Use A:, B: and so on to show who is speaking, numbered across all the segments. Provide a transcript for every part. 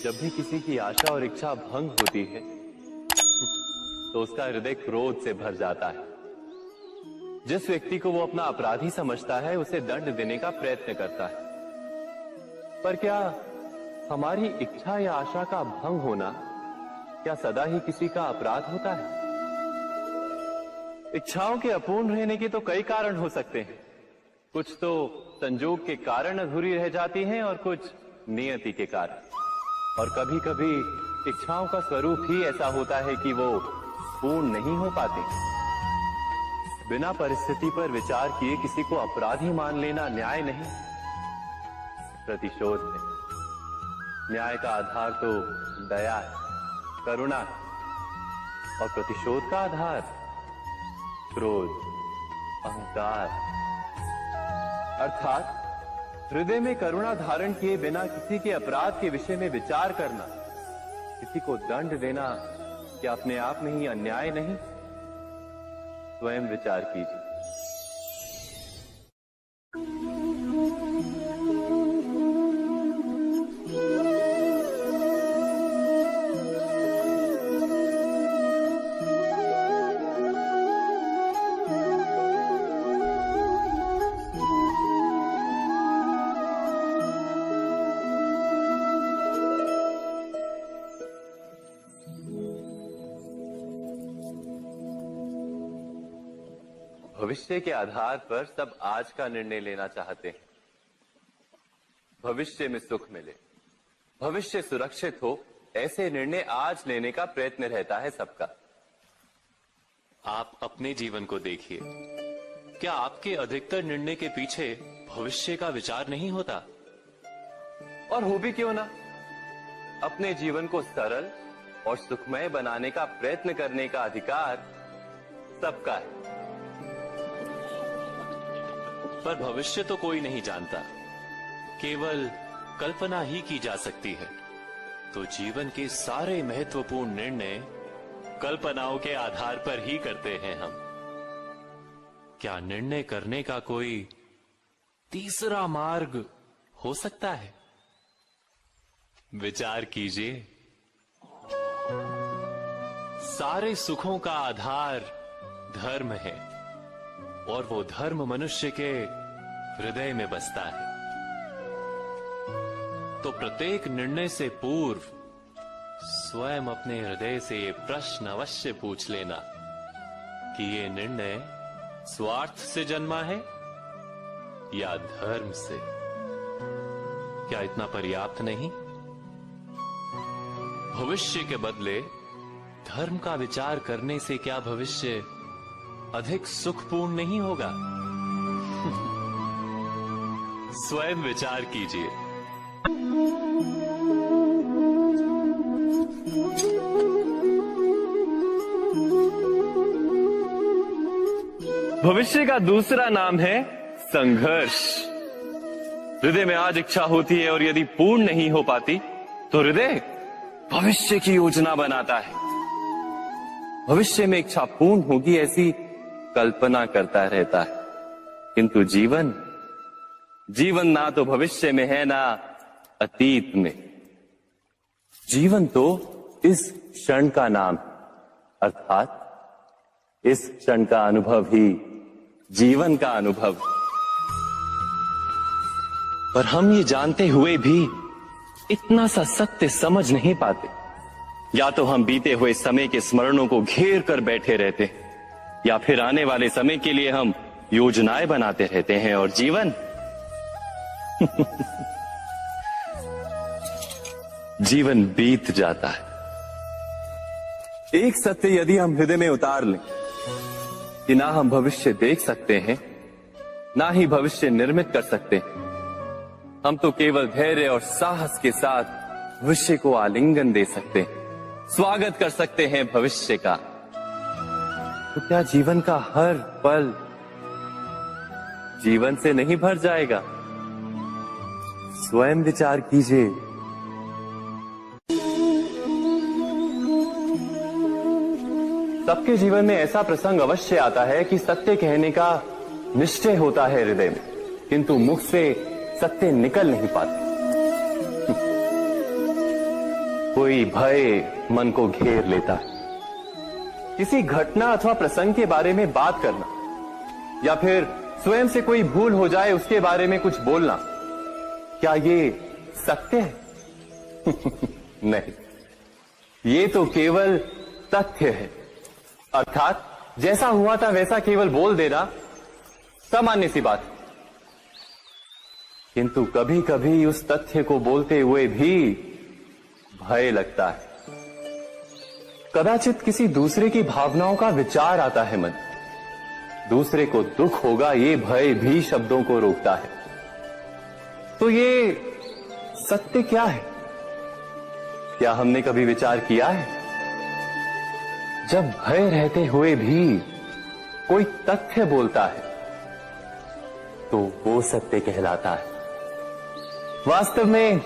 A: जब भी किसी की आशा और इच्छा भंग होती है तो उसका हृदय क्रोध से भर जाता है। जिस व्यक्ति को वो अपना अपराधी समझता है उसे दंड देने का प्रयत्न करता है। पर क्या हमारी इच्छा या आशा का भंग होना क्या सदा ही किसी का अपराध होता है? इच्छाओं के अपूर्ण रहने के तो कई कारण हो सकते हैं। कुछ तो संजोग के कारण अधूरी रह जाती हैं और कुछ नियति के कारण। और कभी कभी इच्छाओं का स्वरूप ही ऐसा होता है कि वो पूर्ण नहीं हो पाती। बिना परिस्थिति पर विचार किए किसी को अपराधी मान लेना न्याय नहीं, प्रतिशोध है। न्याय का आधार तो दया है, करुणा है, और प्रतिशोध का आधार क्रोध, अहंकार। अर्थात हृदय में करुणा धारण किए बिना किसी के अपराध के विषय में विचार करना, किसी को दंड देना क्या अपने आप में ही अन्याय नहीं? स्वयं विचार कीजिए। भविष्य के आधार पर सब आज का निर्णय लेना चाहते हैं। भविष्य में सुख मिले, भविष्य सुरक्षित हो, ऐसे निर्णय आज लेने का प्रयत्न रहता है सबका।
B: आप अपने जीवन को देखिए, क्या आपके अधिकतर निर्णय के पीछे भविष्य का विचार नहीं होता?
A: और हो भी क्यों ना। अपने जीवन को सरल और सुखमय बनाने का प्रयत्न करने का अधिकार सबका है।
B: पर भविष्य तो कोई नहीं जानता, केवल कल्पना ही की जा सकती है। तो जीवन के सारे महत्वपूर्ण निर्णय कल्पनाओं के आधार पर ही करते हैं हम। क्या निर्णय करने का कोई तीसरा मार्ग हो सकता है? विचार कीजिए। सारे सुखों का आधार धर्म है और वो धर्म मनुष्य के हृदय में बसता है। तो प्रत्येक निर्णय से पूर्व स्वयं अपने हृदय से ये प्रश्न अवश्य पूछ लेना कि ये निर्णय स्वार्थ से जन्मा है या धर्म से। क्या इतना पर्याप्त नहीं? भविष्य के बदले धर्म का विचार करने से क्या भविष्य अधिक सुखपूर्ण नहीं होगा? स्वयं विचार कीजिए।
A: भविष्य का दूसरा नाम है संघर्ष। हृदय में आज इच्छा होती है और यदि पूर्ण नहीं हो पाती तो हृदय भविष्य की योजना बनाता है। भविष्य में इच्छा पूर्ण होगी ऐसी कल्पना करता रहता है। किंतु जीवन ना तो भविष्य में है ना अतीत में। जीवन तो इस क्षण का नाम है, अर्थात इस क्षण का अनुभव ही जीवन का अनुभव। पर हम ये जानते हुए भी इतना सा सत्य समझ नहीं पाते। या तो हम बीते हुए समय के स्मरणों को घेर कर बैठे रहते हैं, या फिर आने वाले समय के लिए हम योजनाएं बनाते रहते हैं। और जीवन जीवन बीत जाता है। एक सत्य यदि हम हृदय में उतार लें कि ना हम भविष्य देख सकते हैं, ना ही भविष्य निर्मित कर सकते हैं। हम तो केवल धैर्य और साहस के साथ भविष्य को आलिंगन दे सकते हैं, स्वागत कर सकते हैं भविष्य का। तो क्या जीवन का हर पल जीवन से नहीं भर जाएगा? स्वयं विचार कीजिए। सबके जीवन में ऐसा प्रसंग अवश्य आता है कि सत्य कहने का निश्चय होता है हृदय में, किंतु मुख से सत्य निकल नहीं पाते। कोई भय मन को घेर लेता है। किसी घटना अथवा प्रसंग के बारे में बात करना या फिर स्वयं से कोई भूल हो जाए उसके बारे में कुछ बोलना, क्या ये सत्य है? नहीं, ये तो केवल तथ्य है। अर्थात जैसा हुआ था वैसा केवल बोल देना सामान्य सी बात है। किंतु कभी कभी उस तथ्य को बोलते हुए भी भय लगता है। कदाचित किसी दूसरे की भावनाओं का विचार आता है मन, दूसरे को दुख होगा ये भय भी शब्दों को रोकता है। तो ये सत्य क्या है? क्या हमने कभी विचार किया है? जब भय रहते हुए भी कोई तथ्य बोलता है तो वो सत्य कहलाता है। वास्तव में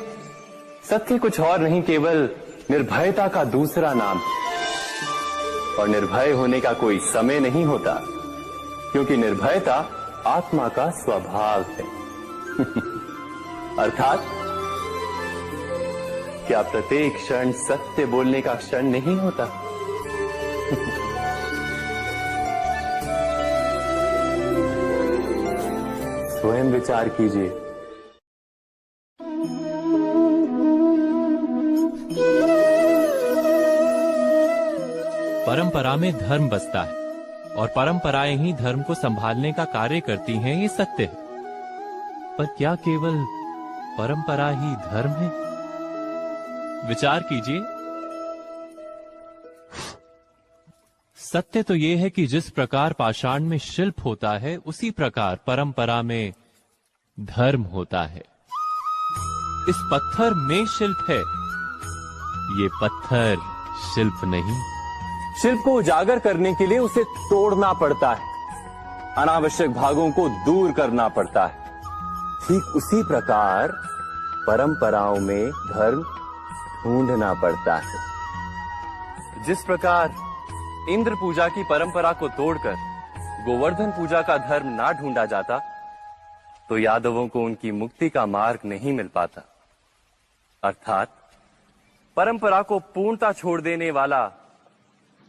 A: सत्य कुछ और नहीं, केवल निर्भयता का दूसरा नाम है। और निर्भय होने का कोई समय नहीं होता, क्योंकि निर्भयता आत्मा का स्वभाव है। अर्थात क्या प्रत्येक क्षण सत्य बोलने का क्षण नहीं होता? स्वयं विचार कीजिए।
C: परंपरा में धर्म बसता है और परंपराएं ही धर्म को संभालने का कार्य करती हैं, ये सत्य है। पर क्या केवल परंपरा ही धर्म है? विचार कीजिए। सत्य तो यह है कि जिस प्रकार पाषाण में शिल्प होता है, उसी प्रकार परंपरा में धर्म होता है। इस पत्थर में शिल्प है, ये पत्थर शिल्प नहीं।
A: शिल्प को उजागर करने के लिए उसे तोड़ना पड़ता है, अनावश्यक भागों को दूर करना पड़ता है। ठीक उसी प्रकार परंपराओं में धर्म ढूंढना पड़ता है। जिस प्रकार इंद्र पूजा की परंपरा को तोड़कर गोवर्धन पूजा का धर्म ना ढूंढा जाता, तो यादवों को उनकी मुक्ति का मार्ग नहीं मिल पाता। अर्थात परंपरा को पूर्णता छोड़ देने वाला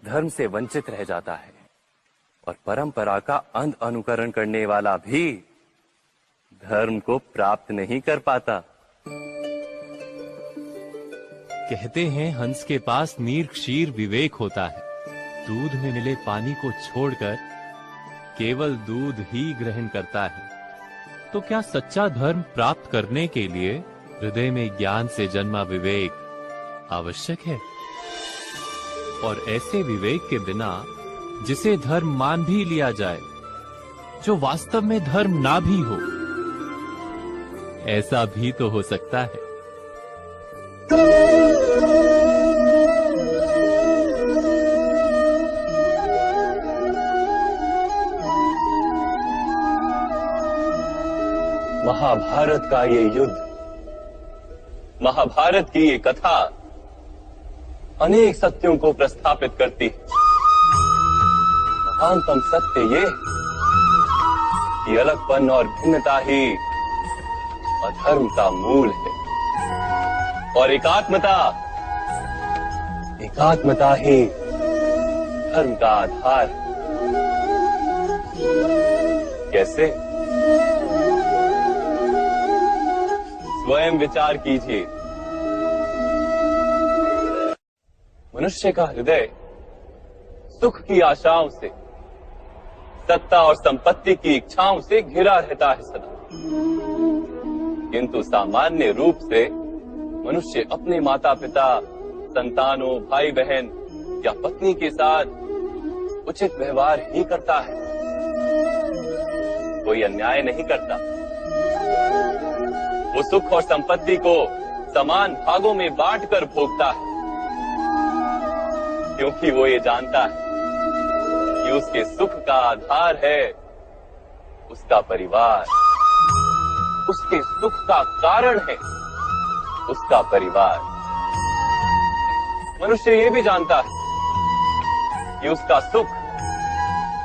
A: धर्म से वंचित रह जाता है, और परंपरा का अंध अनुकरण करने वाला भी धर्म को प्राप्त नहीं कर पाता।
C: कहते हैं हंस के पास नीर क्षीर विवेक होता है। दूध में मिले पानी को छोड़कर केवल दूध ही ग्रहण करता है। तो क्या सच्चा धर्म प्राप्त करने के लिए हृदय में ज्ञान से जन्मा विवेक आवश्यक है? और ऐसे विवेक के बिना जिसे धर्म मान भी लिया जाए, जो वास्तव में धर्म ना भी हो, ऐसा भी तो हो सकता है।
A: महाभारत का ये युद्ध, महाभारत की ये कथा अनेक सत्यों को प्रस्थापित करती है। महानतम सत्य ये कि अलगपन और भिन्नता ही अधर्म का मूल है, और एकात्मता ही धर्म का आधार है। कैसे? स्वयं विचार कीजिए। मनुष्य का हृदय सुख की आशाओं से, सत्ता और संपत्ति की इच्छाओं से घिरा रहता है सदा। किंतु सामान्य रूप से मनुष्य अपने माता पिता, संतानों, भाई बहन या पत्नी के साथ उचित व्यवहार ही करता है, कोई अन्याय नहीं करता। वो सुख और संपत्ति को समान भागों में बांटकर भोगता है, क्योंकि वो ये जानता है कि उसके सुख का आधार है उसका परिवार, उसके सुख का कारण है उसका परिवार। मनुष्य ये भी जानता है कि उसका सुख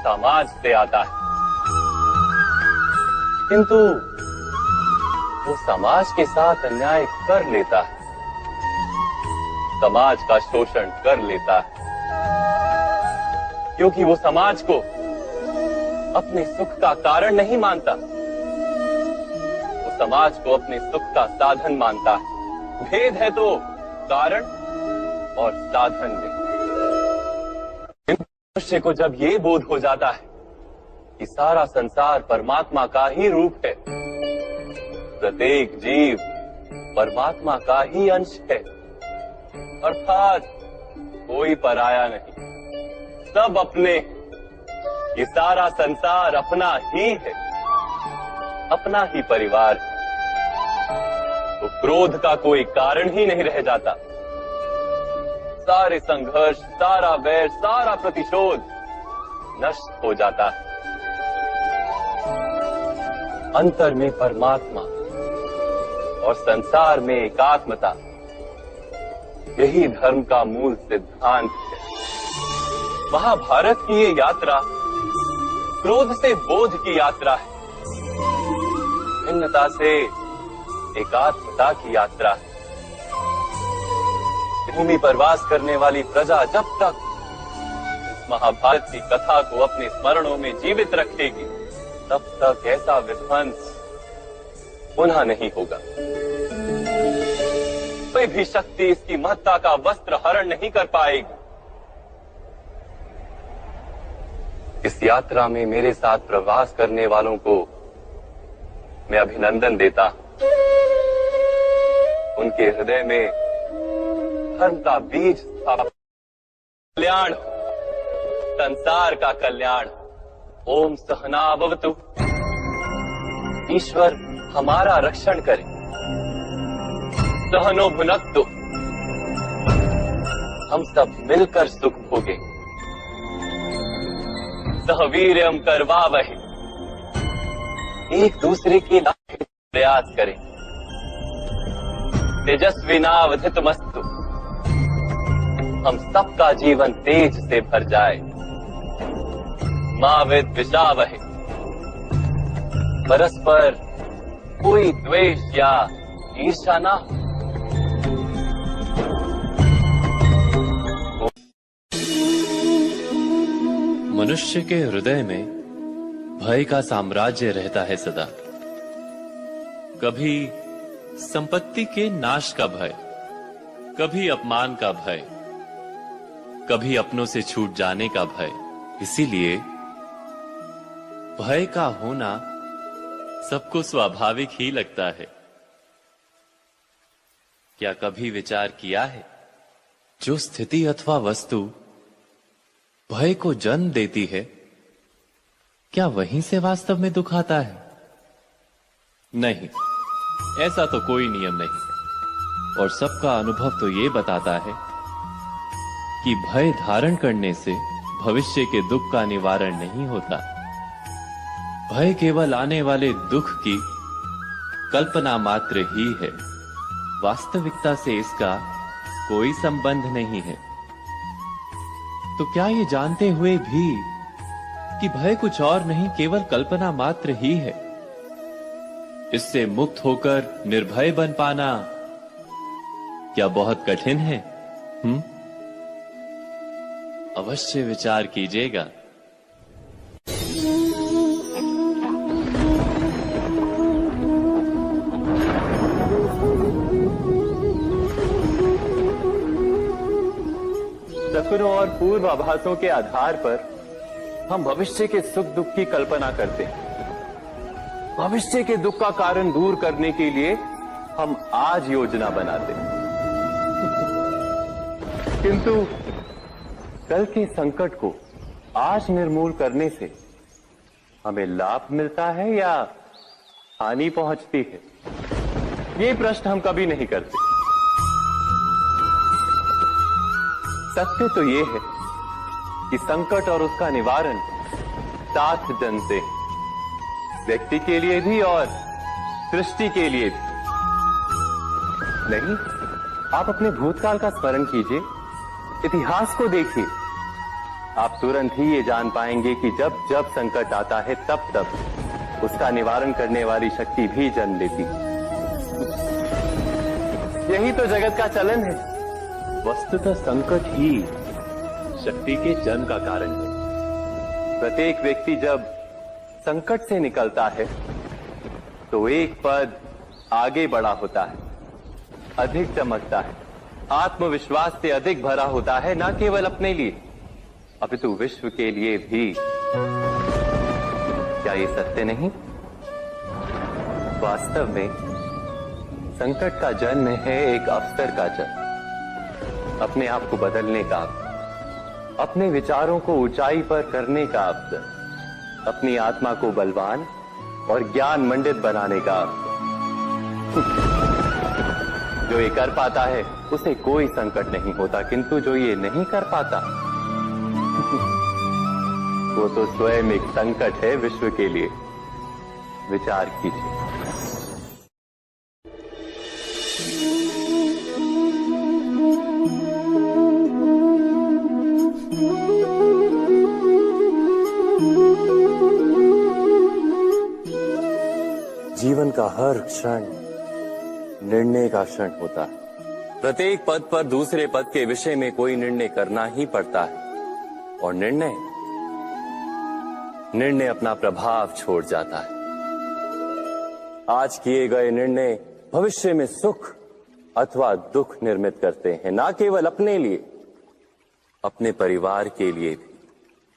A: समाज से आता है, किंतु वो समाज के साथ अन्याय कर लेता है, समाज का शोषण कर लेता है, क्योंकि वो समाज को अपने सुख का कारण नहीं मानता, वो समाज को अपने सुख का साधन मानता है। भेद है तो कारण और साधन में। मनुष्य को जब ये बोध हो जाता है कि सारा संसार परमात्मा का ही रूप है, प्रत्येक जीव परमात्मा का ही अंश है, अर्थात कोई पराया नहीं, सब अपने, ये सारा संसार अपना ही है, अपना ही परिवार है, तो क्रोध का कोई कारण ही नहीं रह जाता। सारे संघर्ष, सारा वैर, सारा प्रतिशोध नष्ट हो जाता है। अंतर में परमात्मा और संसार में एकात्मता, यही धर्म का मूल सिद्धांत है। महाभारत की ये यात्रा क्रोध से बोध की यात्रा है, भिन्नता से एकात्मता की यात्रा है। भूमि पर वास करने वाली प्रजा जब तक इस महाभारत की कथा को अपने स्मरणों में जीवित रखेगी, तब तक ऐसा विध्वंस पुनः नहीं होगा। कोई भी शक्ति इसकी महत्ता का वस्त्र हरण नहीं कर पाएगी। इस यात्रा में मेरे साथ प्रवास करने वालों को मैं अभिनंदन देता हूं। उनके हृदय में धर्म का बीज कल्याण, संसार का कल्याण। ओम सहना भवतु। ईश्वर हमारा रक्षण करे। सहनो भुनक्तु। हम सब मिलकर सुख भोगे। सहवीर्यम करवावहे। एक दूसरे के लिए प्रयास करें। तेजस्विनावधितमस्तु। हम सबका जीवन तेज से भर जाए। मां विद्विषावहे। परस्पर कोई द्वेष या ईर्ष्या ना हो।
B: मनुष्य के हृदय में भय का साम्राज्य रहता है सदा। कभी संपत्ति के नाश का भय, कभी अपमान का भय, कभी अपनों से छूट जाने का भय। इसीलिए भय का होना सबको स्वाभाविक ही लगता है। क्या कभी विचार किया है, जो स्थिति अथवा वस्तु भय को जन्म देती है, क्या वहीं से वास्तव में दुख आता है? नहीं, ऐसा तो कोई नियम नहीं। और सबका अनुभव तो ये बताता है कि भय धारण करने से भविष्य के दुख का निवारण नहीं होता। भय केवल आने वाले दुख की कल्पना मात्र ही है। वास्तविकता से इसका कोई संबंध नहीं है। तो क्या ये जानते हुए भी कि भय कुछ और नहीं, केवल कल्पना मात्र ही है, इससे मुक्त होकर निर्भय बन पाना क्या बहुत कठिन है? अवश्य विचार कीजिएगा।
A: सपनों और पूर्वाभासों के आधार पर हम भविष्य के सुख दुख की कल्पना करते हैं। भविष्य के दुख का कारण दूर करने के लिए हम आज योजना बनाते हैं, किंतु कल के संकट को आज निर्मूल करने से हमें लाभ मिलता है या हानि पहुंचती है, ये प्रश्न हम कभी नहीं करते। सत्य तो ये है कि संकट और उसका निवारण साथ जन से, व्यक्ति के लिए भी और सृष्टि के लिए भी। नहीं, आप अपने भूतकाल का स्मरण कीजिए, इतिहास को देखिए। आप तुरंत ही ये जान पाएंगे कि जब जब संकट आता है, तब तब उसका निवारण करने वाली शक्ति भी जन्म लेती है। यही तो जगत का चलन है। वस्तुतः संकट ही शक्ति के जन्म का कारण है। प्रत्येक व्यक्ति जब संकट से निकलता है तो एक पद आगे बढ़ा होता है, अधिक चमकता है, आत्मविश्वास से अधिक भरा होता है, न केवल अपने लिए अपितु विश्व के लिए भी। क्या ये सत्य नहीं? वास्तव में संकट का जन्म है एक अवसर का जन्म, अपने आप को बदलने का, अपने विचारों को ऊंचाई पर करने का अवसर, अपनी आत्मा को बलवान और ज्ञान मंडित बनाने का अवसर। जो ये कर पाता है उसे कोई संकट नहीं होता, किंतु जो ये नहीं कर पाता वो तो स्वयं एक संकट है विश्व के लिए। विचार कीजिए। जीवन का हर क्षण निर्णय का क्षण होता है। प्रत्येक पद पर दूसरे पद के विषय में कोई निर्णय करना ही पड़ता है, और निर्णय अपना प्रभाव छोड़ जाता है। आज किए गए निर्णय भविष्य में सुख अथवा दुख निर्मित करते हैं, ना केवल अपने लिए, अपने परिवार के लिए भी,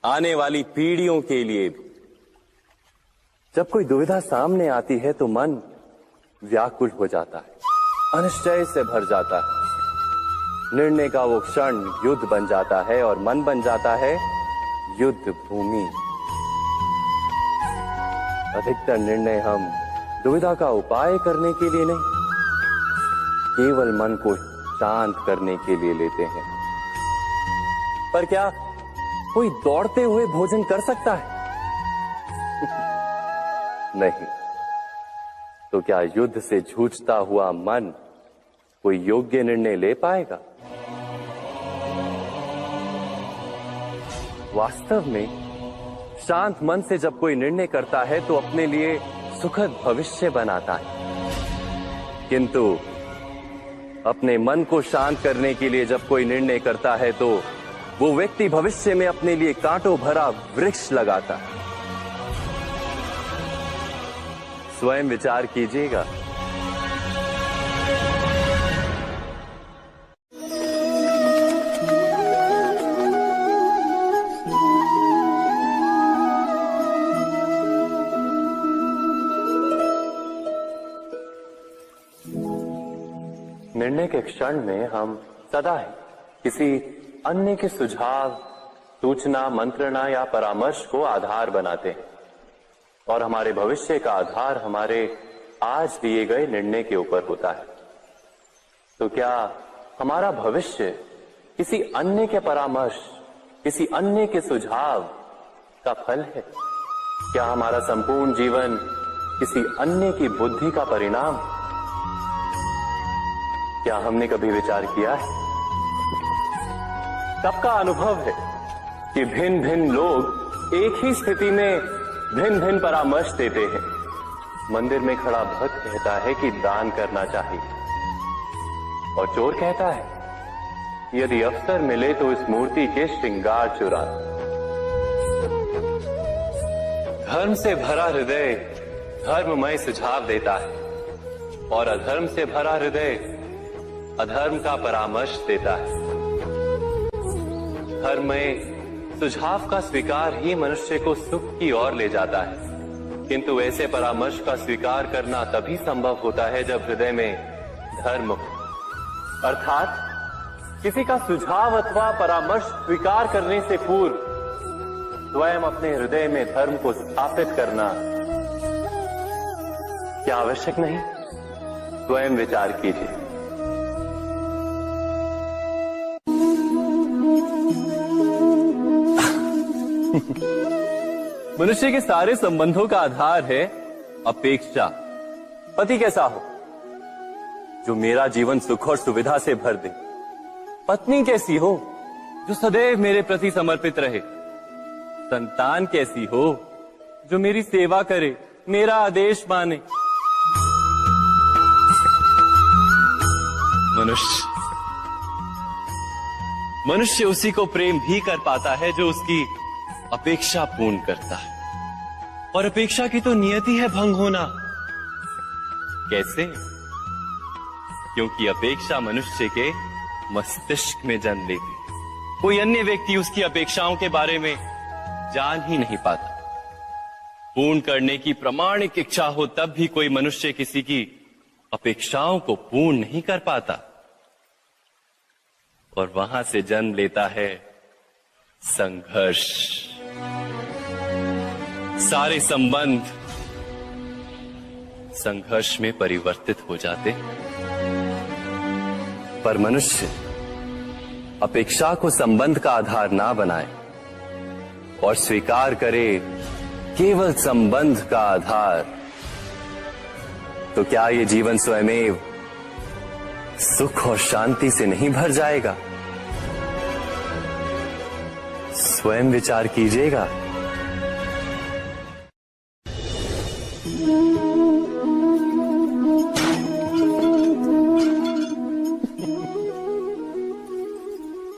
A: आने वाली पीढ़ियों के लिए भी। जब कोई दुविधा सामने आती है तो मन व्याकुल हो जाता है, अनिश्चय से भर जाता है। निर्णय का वो क्षण युद्ध बन जाता है और मन बन जाता है युद्ध भूमि। अधिकतर निर्णय हम दुविधा का उपाय करने के लिए नहीं, केवल मन को शांत करने के लिए लेते हैं। पर क्या कोई दौड़ते हुए भोजन कर सकता है? नहीं। तो क्या युद्ध से जूझता हुआ मन कोई योग्य निर्णय ले पाएगा? वास्तव में शांत मन से जब कोई निर्णय करता है तो अपने लिए सुखद भविष्य बनाता है, किंतु अपने मन को शांत करने के लिए जब कोई निर्णय करता है तो वो व्यक्ति भविष्य में अपने लिए कांटों भरा वृक्ष लगाता है। स्वयं विचार कीजिएगा। निर्णय के क्षण में हम सदा ही किसी अन्य के सुझाव, सूचना, मंत्रणा या परामर्श को आधार बनाते हैं, और हमारे भविष्य का आधार हमारे आज लिए गए निर्णय के ऊपर होता है। तो क्या हमारा भविष्य किसी अन्य के परामर्श, किसी अन्य के सुझाव का फल है? क्या हमारा संपूर्ण जीवन किसी अन्य की बुद्धि का परिणाम? क्या हमने कभी विचार किया है? सबका अनुभव है कि भिन्न भिन्न लोग एक ही स्थिति में भिन्न भिन्न परामर्श देते हैं। मंदिर में खड़ा भक्त कहता है कि दान करना चाहिए, और चोर कहता है यदि अवसर मिले तो इस मूर्ति के श्रृंगार चुरा। धर्म से भरा हृदय धर्ममय सुझाव देता है, और अधर्म से भरा हृदय अधर्म का परामर्श देता है। धर्ममय सुझाव का स्वीकार ही मनुष्य को सुख की ओर ले जाता है, किंतु ऐसे परामर्श का स्वीकार करना तभी संभव होता है जब हृदय में धर्म हो। अर्थात किसी का सुझाव अथवा परामर्श स्वीकार करने से पूर्व स्वयं अपने हृदय में धर्म को स्थापित करना क्या आवश्यक नहीं? स्वयं विचार कीजिए। मनुष्य के सारे संबंधों का आधार है अपेक्षा। पति कैसा हो जो मेरा जीवन सुख और सुविधा से भर दे? पत्नी कैसी हो जो सदैव मेरे प्रति समर्पित रहे? संतान कैसी हो जो मेरी सेवा करे, मेरा आदेश माने? मनुष्य उसी को प्रेम भी कर पाता है जो उसकी अपेक्षा पूर्ण करता है। और अपेक्षा की तो नियति है भंग होना। कैसे? क्योंकि अपेक्षा मनुष्य के मस्तिष्क में जन्म लेती है। कोई अन्य व्यक्ति उसकी अपेक्षाओं के बारे में जान ही नहीं पाता। पूर्ण करने की प्रामाणिक इच्छा हो तब भी कोई मनुष्य किसी की अपेक्षाओं को पूर्ण नहीं कर पाता। और वहां से जन्म लेता है संघर्ष। सारे संबंध संघर्ष में परिवर्तित हो जाते। पर मनुष्य अपेक्षा को संबंध का आधार ना बनाए और स्वीकार करे केवल संबंध का आधार, तो क्या ये जीवन स्वयमेव सुख और शांति से नहीं भर जाएगा? स्वयं विचार कीजिएगा।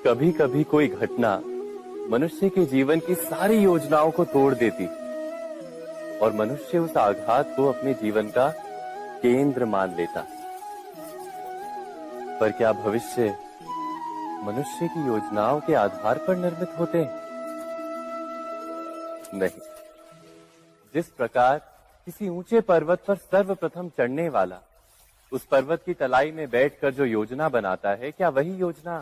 A: कभी कभी कोई घटना मनुष्य के जीवन की सारी योजनाओं को तोड़ देती और मनुष्य उस आघात को अपने जीवन का केंद्र मान लेता। पर क्या भविष्य मनुष्य की योजनाओं के आधार पर निर्मित होते हैं? नहीं। जिस प्रकार किसी ऊंचे पर्वत पर सर्वप्रथम चढ़ने वाला उस पर्वत की तलाई में बैठकर जो योजना बनाता है, क्या वही योजना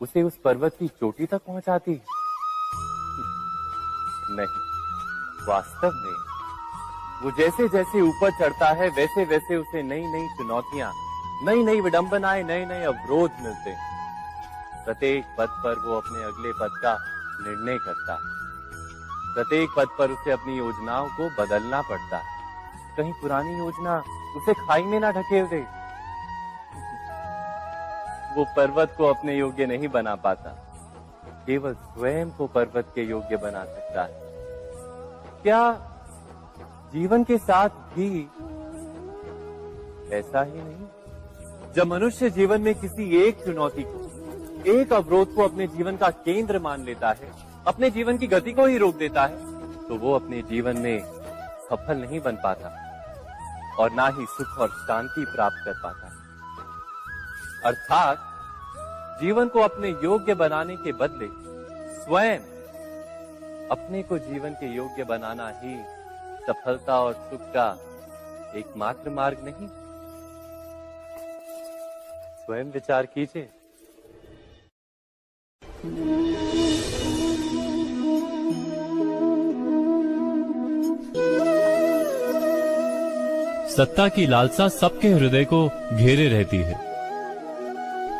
A: उसे उस पर्वत की चोटी तक पहुंचाती? नहीं। वास्तव में वो जैसे जैसे ऊपर चढ़ता है वैसे वैसे उसे नई नई चुनौतियां, नई नई विडंबनाएं, नए नए अवरोध मिलते हैं। प्रत्येक पद पर वो अपने अगले पद का निर्णय करता है। प्रत्येक पद पर उसे अपनी योजनाओं को बदलना पड़ता है। कहीं पुरानी योजना उसे खाई में ना ढकेल दे। वो पर्वत को अपने योग्य नहीं बना पाता, केवल स्वयं को पर्वत के योग्य बना सकता है। क्या जीवन के साथ भी ऐसा ही नहीं? जब मनुष्य जीवन में किसी एक चुनौती को, एक अवरोध को अपने जीवन का केंद्र मान लेता है, अपने जीवन की गति को ही रोक देता है, तो वो अपने जीवन में सफल नहीं बन पाता और ना ही सुख और शांति प्राप्त कर पाता। अर्थात जीवन को अपने योग्य बनाने के बदले स्वयं अपने को जीवन के योग्य बनाना ही सफलता और सुख का एकमात्र मार्ग नहीं? स्वयं विचार कीजिए।
C: सत्ता की लालसा सबके हृदय को घेरे रहती है।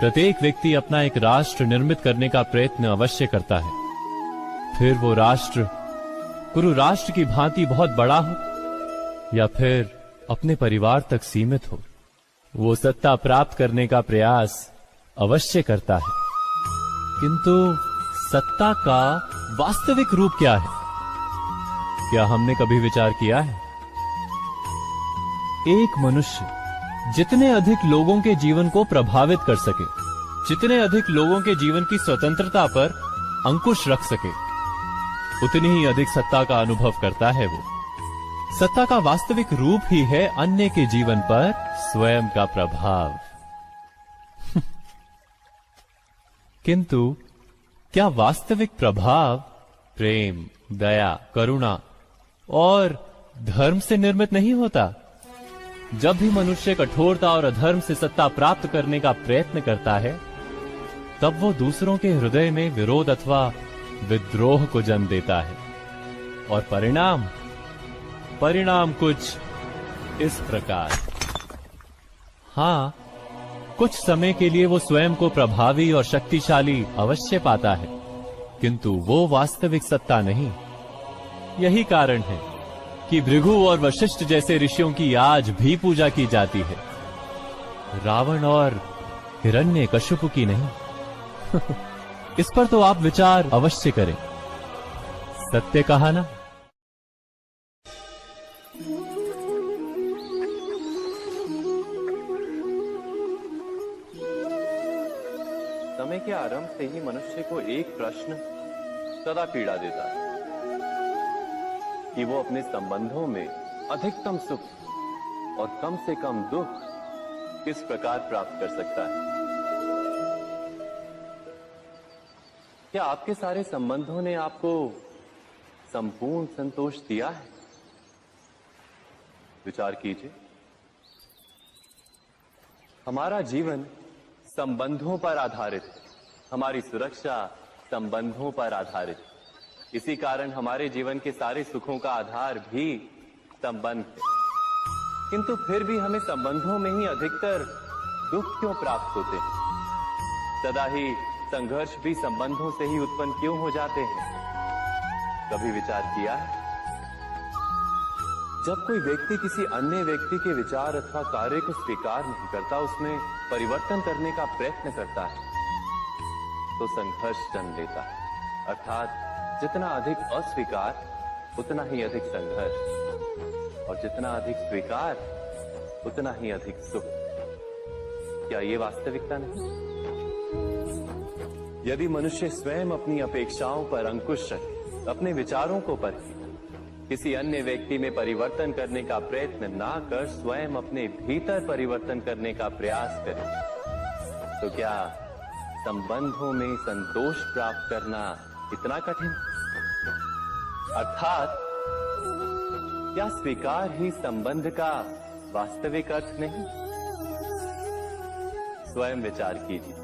C: प्रत्येक व्यक्ति अपना एक राष्ट्र निर्मित करने का प्रयत्न अवश्य करता है। फिर वो राष्ट्र कुरु राष्ट्र की भांति बहुत बड़ा हो या फिर अपने परिवार तक सीमित हो, वो सत्ता प्राप्त करने का प्रयास अवश्य करता है। किंतु सत्ता का वास्तविक रूप क्या है? क्या हमने कभी विचार किया है? एक मनुष्य जितने अधिक लोगों के जीवन को प्रभावित कर सके, जितने अधिक लोगों के जीवन की स्वतंत्रता पर अंकुश रख सके, उतनी ही अधिक सत्ता का अनुभव करता है वो। सत्ता का वास्तविक रूप ही है अन्य के जीवन पर स्वयं का प्रभाव। किंतु क्या वास्तविक प्रभाव प्रेम, दया, करुणा और धर्म से निर्मित नहीं होता? जब भी मनुष्य कठोरता और अधर्म से सत्ता प्राप्त करने का प्रयत्न करता है, तब वो दूसरों के हृदय में विरोध अथवा विद्रोह को जन्म देता है। और परिणाम कुछ इस प्रकार। हाँ, कुछ समय के लिए वो स्वयं को प्रभावी और शक्तिशाली अवश्य पाता है, किंतु वो वास्तविक सत्ता नहीं। यही कारण है कि भृगु और वशिष्ठ जैसे ऋषियों की आज भी पूजा की जाती है, रावण और हिरण्यकशिपु की नहीं। इस पर तो आप विचार अवश्य करें। सत्य कहा ना?
A: समय के आरंभ से ही मनुष्य को एक प्रश्न सदा पीड़ा देता है कि वो अपने संबंधों में अधिकतम सुख और कम से कम दुख किस प्रकार प्राप्त कर सकता है। क्या आपके सारे संबंधों ने आपको संपूर्ण संतोष दिया है? विचार कीजिए। हमारा जीवन संबंधों पर आधारित है, हमारी सुरक्षा संबंधों पर आधारित है। इसी कारण हमारे जीवन के सारे सुखों का आधार भी संबंध है। किंतु फिर भी हमें संबंधों में ही अधिकतर दुख क्यों प्राप्त होते हैं? सदा ही संघर्ष भी संबंधों से ही उत्पन्न क्यों हो जाते हैं? कभी विचार किया है? जब कोई व्यक्ति किसी अन्य व्यक्ति के विचार अथवा कार्य को स्वीकार नहीं करता, उसमें परिवर्तन करने का प्रयत्न करता है, तो संघर्ष जन्म लेता है। अर्थात जितना अधिक अस्वीकार उतना ही अधिक संघर्ष, और जितना अधिक स्वीकार उतना ही अधिक सुख। क्या ये वास्तविकता नहीं? यदि मनुष्य स्वयं अपनी अपेक्षाओं पर अंकुश रखे, अपने विचारों को परखे, किसी अन्य व्यक्ति में परिवर्तन करने का प्रयत्न ना कर स्वयं अपने भीतर परिवर्तन करने का प्रयास करे, तो क्या संबंधों में संतोष प्राप्त करना इतना कठिन? अर्थात क्या स्वीकार ही संबंध का वास्तविक अर्थ नहीं? स्वयं विचार कीजिए।